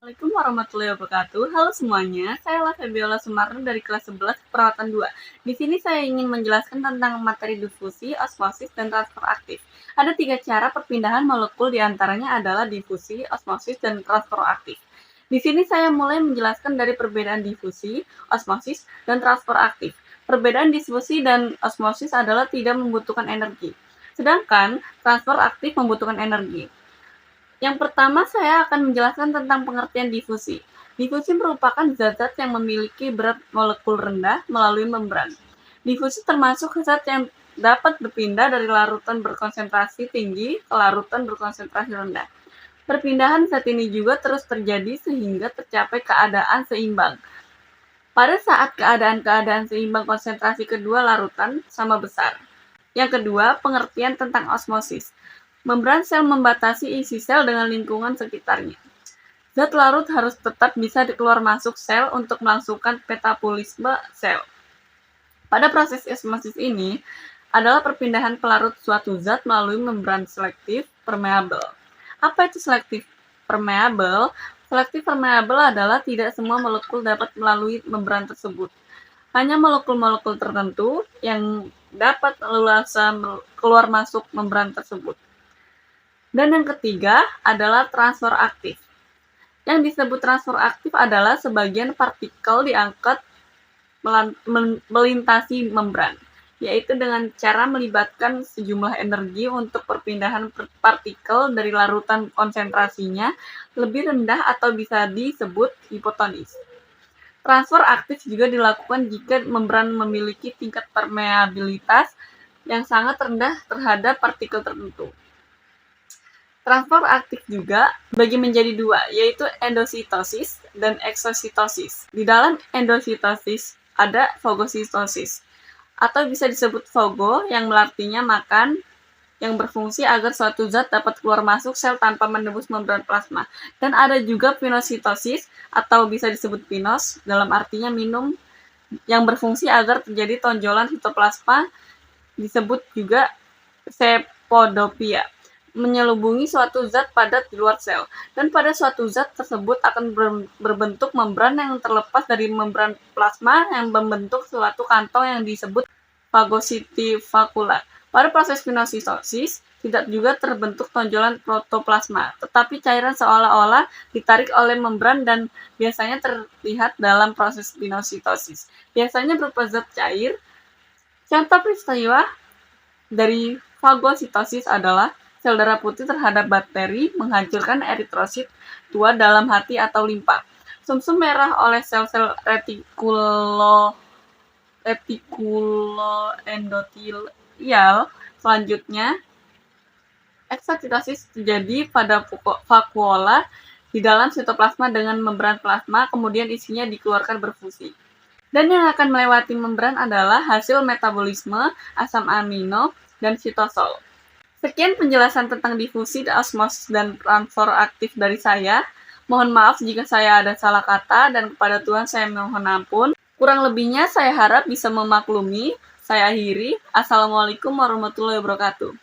Assalamualaikum warahmatullahi wabarakatuh. Halo semuanya, saya Febiola Sumarno dari kelas 11 Perawatan 2. Di sini saya ingin menjelaskan tentang materi difusi, osmosis, dan transfer aktif. Ada 3 cara perpindahan molekul, diantaranya adalah difusi, osmosis, dan transfer aktif. Di sini saya mulai menjelaskan dari perbedaan difusi, osmosis, dan transfer aktif. Perbedaan difusi dan osmosis adalah tidak membutuhkan energi, sedangkan transfer aktif membutuhkan energi. Yang pertama, saya akan menjelaskan tentang pengertian difusi. Difusi merupakan zat-zat yang memiliki berat molekul rendah melalui membran. Difusi termasuk zat yang dapat berpindah dari larutan berkonsentrasi tinggi ke larutan berkonsentrasi rendah. Perpindahan zat ini juga terus terjadi sehingga tercapai keadaan seimbang. Pada saat keadaan seimbang konsentrasi kedua larutan sama besar. Yang kedua, pengertian tentang osmosis. Membran sel membatasi isi sel dengan lingkungan sekitarnya. Zat larut harus tetap bisa keluar masuk sel untuk melangsungkan metabolisme sel. Pada proses osmosis ini adalah perpindahan pelarut suatu zat melalui membran selektif permeabel. Apa itu selektif permeabel? Selektif permeabel adalah tidak semua molekul dapat melalui membran tersebut. Hanya molekul-molekul tertentu yang dapat leluasa keluar masuk membran tersebut. Dan yang ketiga adalah transfer aktif. Yang disebut transfer aktif adalah sebagian partikel diangkat melintasi membran, yaitu dengan cara melibatkan sejumlah energi untuk perpindahan partikel dari larutan konsentrasinya lebih rendah atau bisa disebut hipotonis. Transfer aktif juga dilakukan jika membran memiliki tingkat permeabilitas yang sangat rendah terhadap partikel tertentu. Transfer aktif juga dibagi menjadi dua, yaitu endositosis dan eksositosis. Di dalam endositosis ada fagositosis, atau bisa disebut fago yang artinya makan, yang berfungsi agar suatu zat dapat keluar masuk sel tanpa menembus membran plasma. Dan ada juga pinositosis, atau bisa disebut pinos, dalam artinya minum, yang berfungsi agar terjadi tonjolan sitoplasma, disebut juga sepodopia, menyelubungi suatu zat padat di luar sel, dan pada suatu zat tersebut akan berbentuk membran yang terlepas dari membran plasma yang membentuk suatu kantong yang disebut fagositifakula. Pada proses pinositosis tidak juga terbentuk tonjolan protoplasma, tetapi cairan seolah-olah ditarik oleh membran dan biasanya terlihat dalam proses pinositosis. Biasanya berupa zat cair. Contoh peristiwa dari fagositosis adalah sel darah putih terhadap bakteri menghancurkan eritrosit tua dalam hati atau limpa. Sumsum merah oleh sel-sel retikuloendotelial. Selanjutnya, eksositosis terjadi pada vakuola di dalam sitoplasma dengan membran plasma, kemudian isinya dikeluarkan berfusi. Dan yang akan melewati membran adalah hasil metabolisme asam amino dan sitosol. Sekian penjelasan tentang difusi, osmosis, dan transfer aktif dari saya. Mohon maaf jika saya ada salah kata, dan kepada Tuhan saya mohon ampun. Kurang lebihnya saya harap bisa memaklumi. Saya akhiri. Assalamualaikum warahmatullahi wabarakatuh.